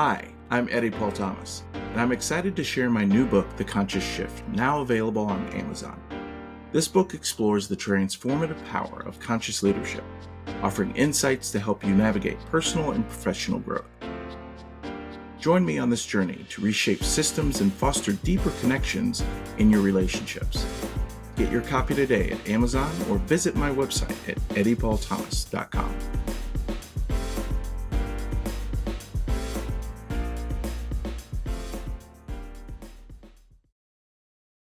Hi, I'm Eddy Paul Thomas, and I'm excited to share my new book, The Conscious Shift, now available on Amazon. This book explores the transformative power of conscious leadership, offering insights to help you navigate personal and professional growth. Join me on this journey to reshape systems and foster deeper connections in your relationships. Get your copy today at Amazon or visit my website at eddypaulthomas.com.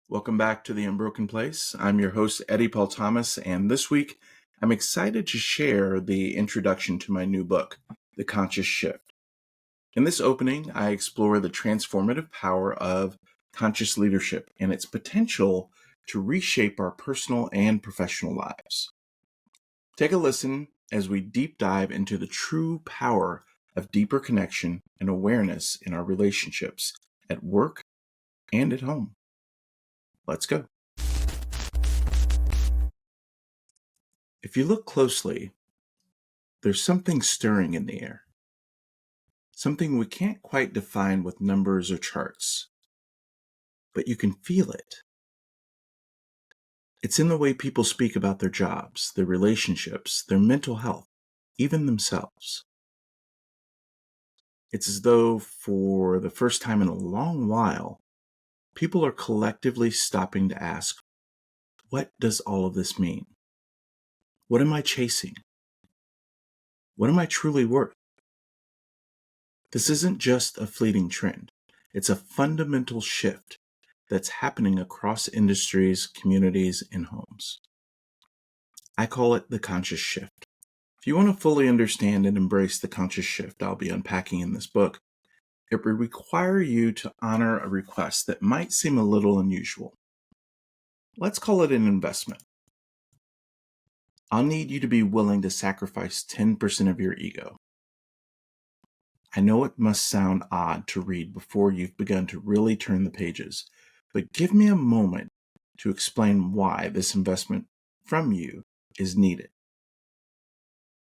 Welcome back to the Unbroken Place. I'm your host, Eddy Paul Thomas, and this week I'm excited to share the introduction to my new book, The Conscious Shift. In this opening, I explore the transformative power of conscious leadership and its potential to reshape our personal and professional lives. Take a listen as we deep dive into the true power of deeper connection and awareness in our relationships at work and at home. Let's go. If you look closely, there's something stirring in the air. Something we can't quite define with numbers or charts, but you can feel it. It's in the way people speak about their jobs, their relationships, their mental health, even themselves. It's as though, for the first time in a long while, people are collectively stopping to ask, what does all of this mean? What am I chasing? What am I truly worth? This isn't just a fleeting trend. It's a fundamental shift that's happening across industries, communities, and homes. I call it the conscious shift. If you want to fully understand and embrace the conscious shift I'll be unpacking in this book, it will require you to honor a request that might seem a little unusual. Let's call it an investment. I'll need you to be willing to sacrifice 10% of your ego. I know it must sound odd to read before you've begun to really turn the pages, but give me a moment to explain why this investment from you is needed.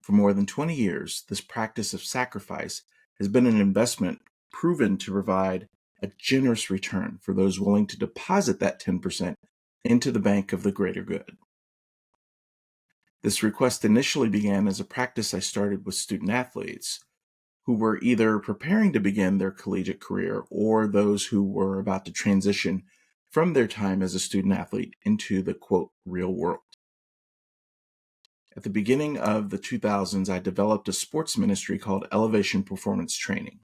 For more than 20 years, this practice of sacrifice has been an investment proven to provide a generous return for those willing to deposit that 10% into the bank of the greater good. This request initially began as a practice I started with student athletes who were either preparing to begin their collegiate career or those who were about to transition from their time as a student athlete into the, quote, real world. At the beginning of the 2000s, I developed a sports ministry called Elevation Performance Training.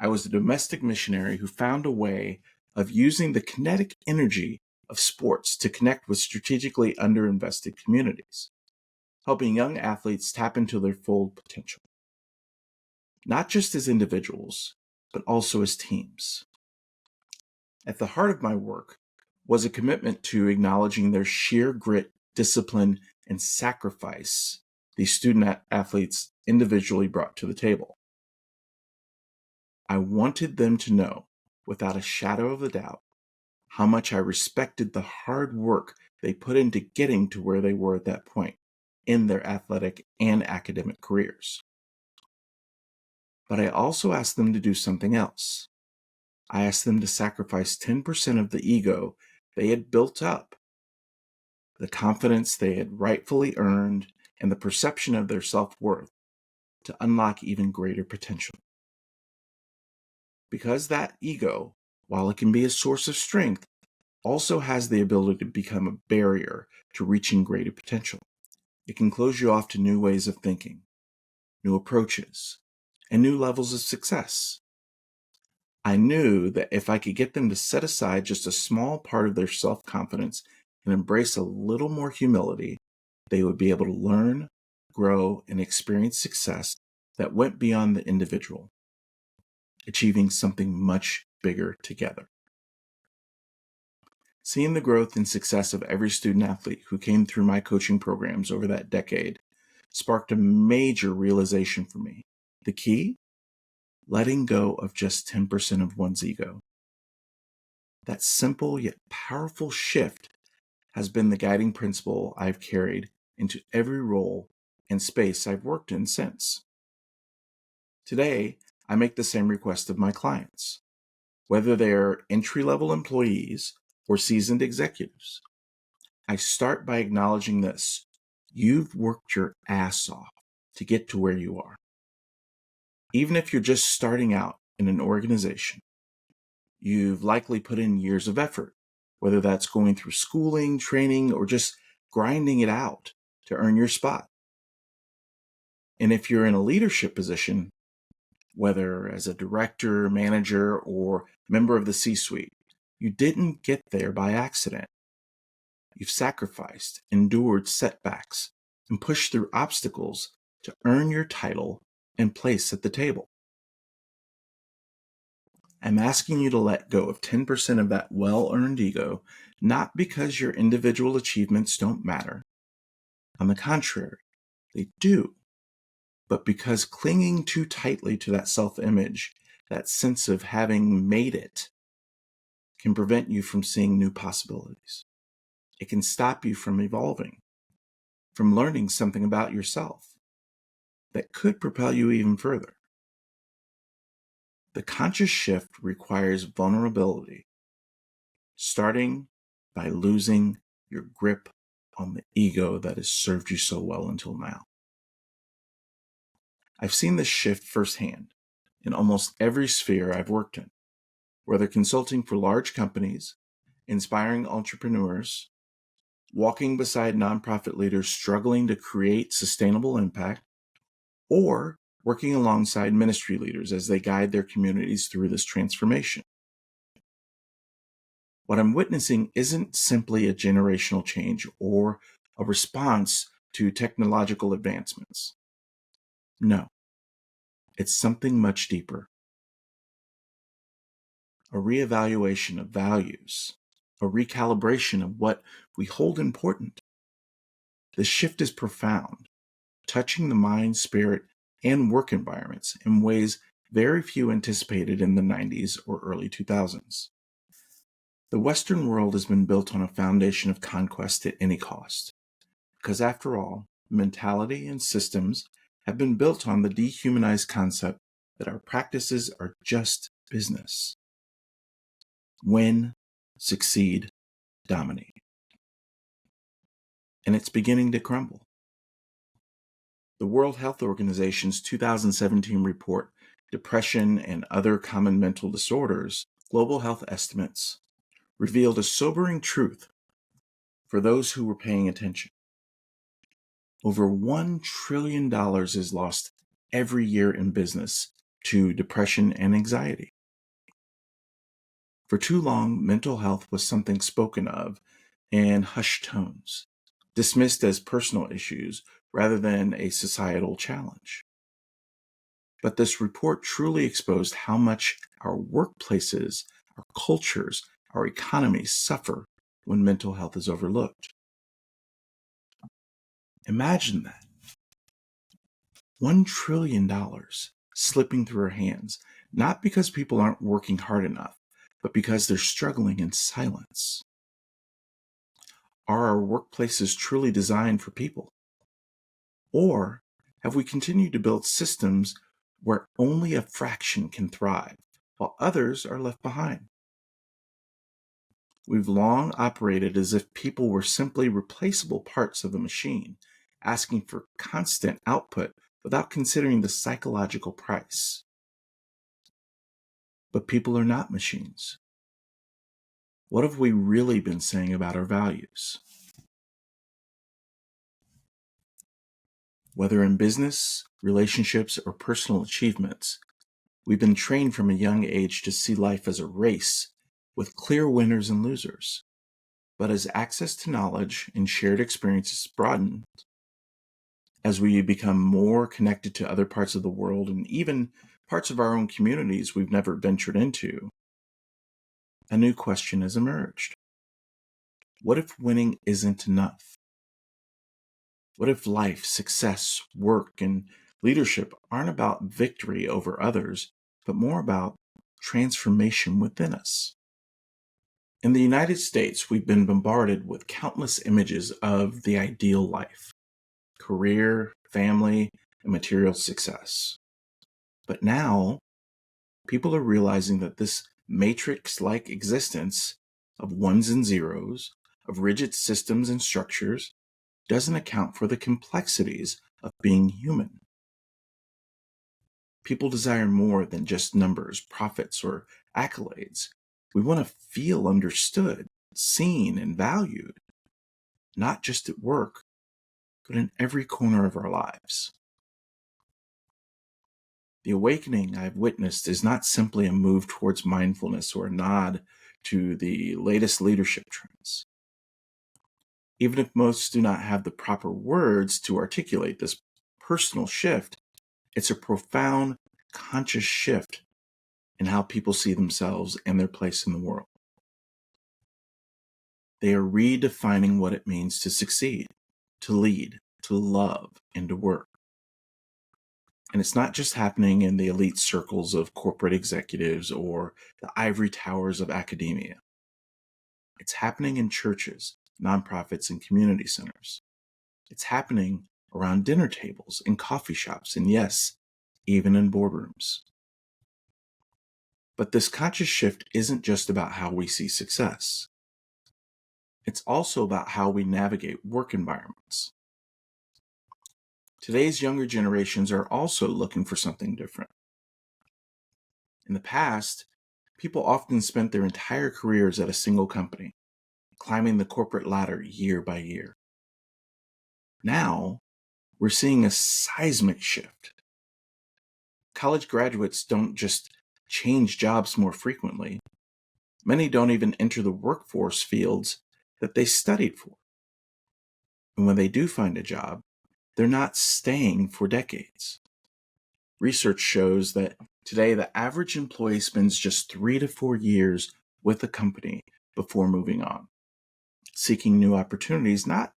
I was a domestic missionary who found a way of using the kinetic energy of sports to connect with strategically underinvested communities, helping young athletes tap into their full potential. Not just as individuals, but also as teams. At the heart of my work was a commitment to acknowledging their sheer grit, discipline, and sacrifice these student athletes individually brought to the table. I wanted them to know, without a shadow of a doubt, how much I respected the hard work they put into getting to where they were at that point in their athletic and academic careers. But I also asked them to do something else. I asked them to sacrifice 10% of the ego they had built up, the confidence they had rightfully earned, and the perception of their self-worth to unlock even greater potential. Because that ego, while it can be a source of strength, also has the ability to become a barrier to reaching greater potential. It can close you off to new ways of thinking, new approaches, and new levels of success. I knew that if I could get them to set aside just a small part of their self-confidence and embrace a little more humility, they would be able to learn, grow, and experience success that went beyond the individual, achieving something much bigger together. Seeing the growth and success of every student athlete who came through my coaching programs over that decade sparked a major realization for me. The key? Letting go of just 10% of one's ego. That simple yet powerful shift has been the guiding principle I've carried into every role and space I've worked in since. Today, I make the same request of my clients, whether they're entry-level employees or seasoned executives. I start by acknowledging this. You've worked your ass off to get to where you are. Even if you're just starting out in an organization, you've likely put in years of effort, whether that's going through schooling, training, or just grinding it out to earn your spot. And if you're in a leadership position, whether as a director, manager, or member of the C-suite, you didn't get there by accident. You've sacrificed, endured setbacks, and pushed through obstacles to earn your title and place at the table. I'm asking you to let go of 10% of that well-earned ego, not because your individual achievements don't matter. On the contrary, they do. But because clinging too tightly to that self-image, that sense of having made it, can prevent you from seeing new possibilities. It can stop you from evolving, from learning something about yourself that could propel you even further. The conscious shift requires vulnerability, starting by losing your grip on the ego that has served you so well until now. I've seen this shift firsthand in almost every sphere I've worked in, whether consulting for large companies, inspiring entrepreneurs, walking beside nonprofit leaders struggling to create sustainable impact, or working alongside ministry leaders as they guide their communities through this transformation. What I'm witnessing isn't simply a generational change or a response to technological advancements. No, it's something much deeper. A reevaluation of values, a recalibration of what we hold important. The shift is profound, touching the mind, spirit, and work environments in ways very few anticipated in the 90s or early 2000s. The Western world has been built on a foundation of conquest at any cost, because after all, mentality and systems have been built on the dehumanized concept that our practices are just business. Win, succeed, dominate. And it's beginning to crumble. The World Health Organization's 2017 report, Depression and Other Common Mental Disorders, Global Health Estimates, revealed a sobering truth for those who were paying attention. Over $1 trillion is lost every year in business to depression and anxiety. For too long, mental health was something spoken of in hushed tones, dismissed as personal issues rather than a societal challenge. But this report truly exposed how much our workplaces, our cultures, our economies suffer when mental health is overlooked. Imagine that. $1 trillion slipping through our hands, not because people aren't working hard enough, but because they're struggling in silence. Are our workplaces truly designed for people? Or have we continued to build systems where only a fraction can thrive, while others are left behind? We've long operated as if people were simply replaceable parts of a machine, asking for constant output without considering the psychological price. But people are not machines. What have we really been saying about our values? Whether in business, relationships, or personal achievements, we've been trained from a young age to see life as a race with clear winners and losers. But as access to knowledge and shared experiences broaden, as we become more connected to other parts of the world and even parts of our own communities we've never ventured into, a new question has emerged. What if winning isn't enough? What if life, success, work, and leadership aren't about victory over others, but more about transformation within us? In the United States, we've been bombarded with countless images of the ideal life: career, family, and material success. But now, people are realizing that this matrix-like existence of ones and zeros, of rigid systems and structures, doesn't account for the complexities of being human. People desire more than just numbers, profits, or accolades. We want to feel understood, seen, and valued, not just at work, but in every corner of our lives. The awakening I've witnessed is not simply a move towards mindfulness or a nod to the latest leadership trends. Even if most do not have the proper words to articulate this personal shift, it's a profound, conscious shift in how people see themselves and their place in the world. They are redefining what it means to succeed, to lead, to love, and to work. And it's not just happening in the elite circles of corporate executives or the ivory towers of academia. It's happening in churches, nonprofits, and community centers. It's happening around dinner tables, in coffee shops, and yes, even in boardrooms. But this conscious shift isn't just about how we see success. It's also about how we navigate work environments. Today's younger generations are also looking for something different. In the past, people often spent their entire careers at a single company, climbing the corporate ladder year by year. Now, we're seeing a seismic shift. College graduates don't just change jobs more frequently. Many don't even enter the workforce fields that they studied for. And when they do find a job, they're not staying for decades. Research shows that today the average employee spends just 3 to 4 years with a company before moving on, seeking new opportunities, not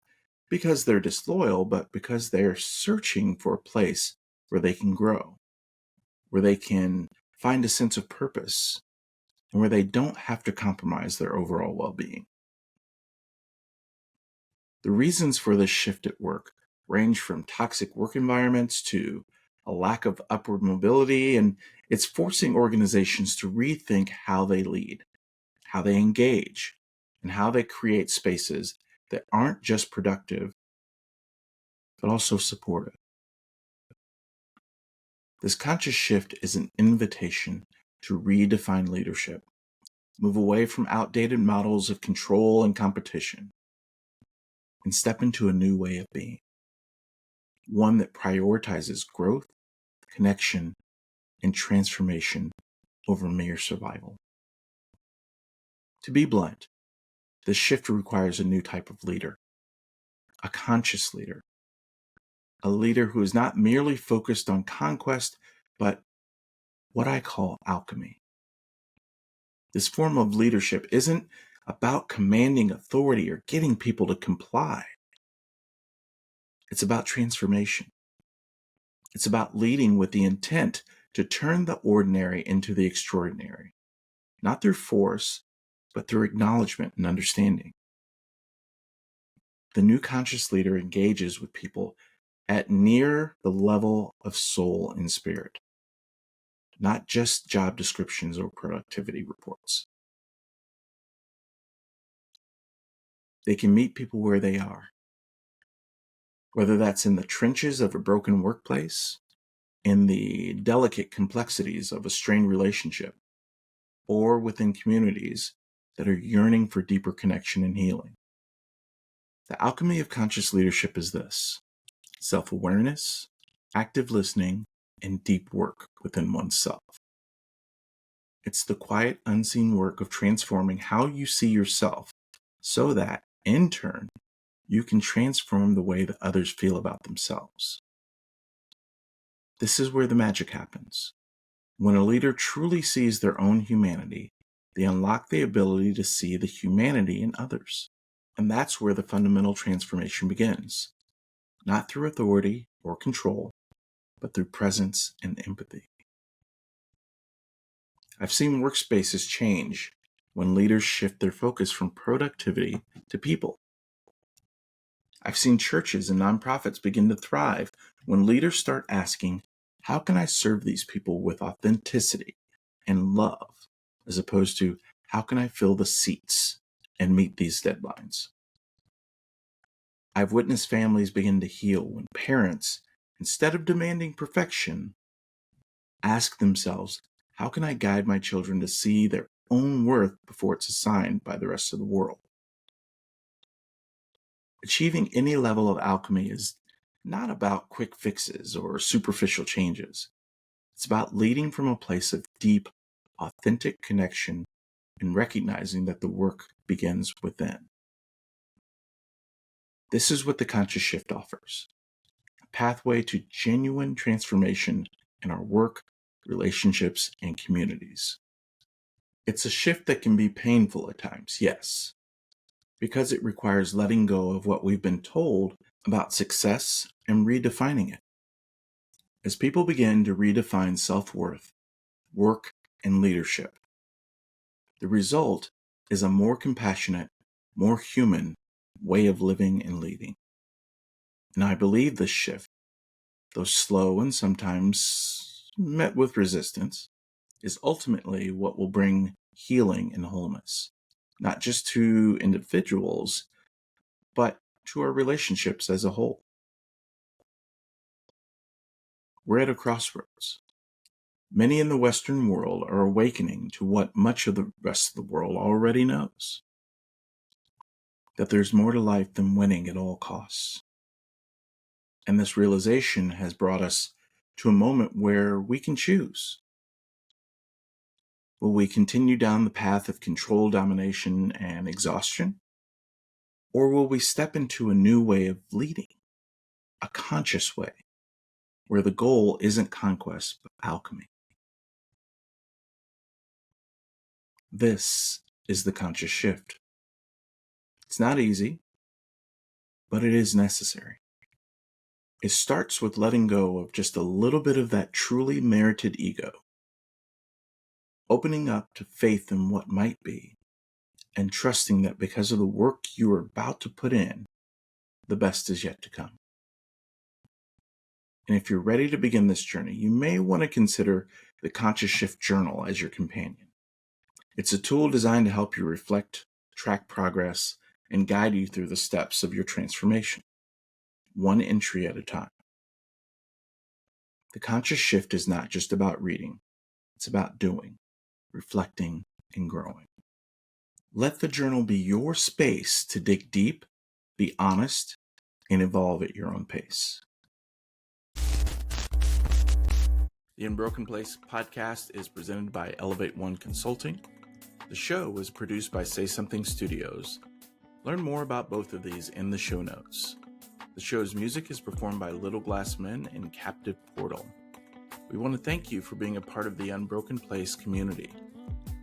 because they're disloyal, but because they're searching for a place where they can grow, where they can find a sense of purpose, and where they don't have to compromise their overall well-being. The reasons for this shift at work range from toxic work environments to a lack of upward mobility, and it's forcing organizations to rethink how they lead, how they engage, and how they create spaces that aren't just productive, but also supportive. This conscious shift is an invitation to redefine leadership, move away from outdated models of control and competition, and step into a new way of being, one that prioritizes growth, connection, and transformation over mere survival. To be blunt, this shift requires a new type of leader, a conscious leader, a leader who is not merely focused on conquest, but what I call alchemy. This form of leadership isn't about commanding authority or getting people to comply. It's about transformation. It's about leading with the intent to turn the ordinary into the extraordinary, not through force, but through acknowledgement and understanding. The new conscious leader engages with people at near the level of soul and spirit, not just job descriptions or productivity reports. They can meet people where they are, whether that's in the trenches of a broken workplace, in the delicate complexities of a strained relationship, or within communities that are yearning for deeper connection and healing. The alchemy of conscious leadership is this: self-awareness, active listening, and deep work within oneself. It's the quiet, unseen work of transforming how you see yourself so that, in turn, you can transform the way that others feel about themselves. This is where the magic happens. When a leader truly sees their own humanity, they unlock the ability to see the humanity in others. And that's where the fundamental transformation begins. Not through authority or control, but through presence and empathy. I've seen workspaces change when leaders shift their focus from productivity to people. I've seen churches and nonprofits begin to thrive when leaders start asking, how can I serve these people with authenticity and love, as opposed to how can I fill the seats and meet these deadlines. I've witnessed families begin to heal when parents, instead of demanding perfection, ask themselves, how can I guide my children to see their own worth before it's assigned by the rest of the world? Achieving any level of alchemy is not about quick fixes or superficial changes. It's about leading from a place of deep, authentic connection and recognizing that the work begins within. This is what the conscious shift offers: a pathway to genuine transformation in our work, relationships, and communities. It's a shift that can be painful at times, yes, because it requires letting go of what we've been told about success and redefining it. As people begin to redefine self-worth, work, and leadership, the result is a more compassionate, more human way of living and leading. And I believe this shift, though slow and sometimes met with resistance, is ultimately what will bring healing and wholeness, not just to individuals, but to our relationships as a whole. We're at a crossroads. Many in the Western world are awakening to what much of the rest of the world already knows: that there's more to life than winning at all costs. And this realization has brought us to a moment where we can choose. Will we continue down the path of control, domination, and exhaustion? Or will we step into a new way of leading, a conscious way, where the goal isn't conquest, but alchemy? This is the conscious shift. It's not easy, but it is necessary. It starts with letting go of just a little bit of that truly merited ego, opening up to faith in what might be, and trusting that because of the work you are about to put in, the best is yet to come. And if you're ready to begin this journey, you may want to consider the Conscious Shift Journal as your companion. It's a tool designed to help you reflect, track progress, and guide you through the steps of your transformation, one entry at a time. The conscious shift is not just about reading, it's about doing, reflecting, and growing. Let the journal be your space to dig deep, be honest, and evolve at your own pace. The Unbroken Place podcast is presented by Elevate One Consulting. The show was produced by Say Something Studios. Learn more about both of these in the show notes. The show's music is performed by Little Glass Men and Captive Portal. We want to thank you for being a part of the Unbroken Place community.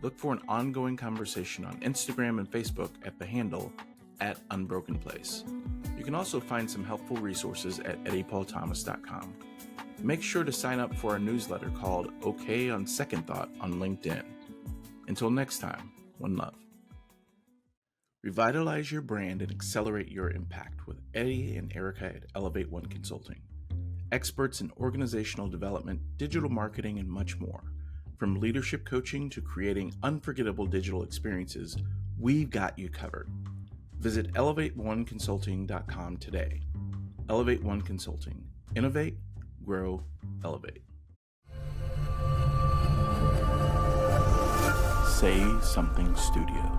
Look for an ongoing conversation on Instagram and Facebook at the handle @UnbrokenPlace. You can also find some helpful resources at eddypaulthomas.com. Make sure to sign up for our newsletter called OK on Second Thought on LinkedIn. Until next time, one love. Revitalize your brand and accelerate your impact with Eddy and Erica at Elevate One Consulting. Experts in organizational development, digital marketing, and much more. From leadership coaching to creating unforgettable digital experiences, we've got you covered. Visit elevateoneconsulting.com today. Elevate One Consulting. Innovate, grow, elevate. Say Something Studios.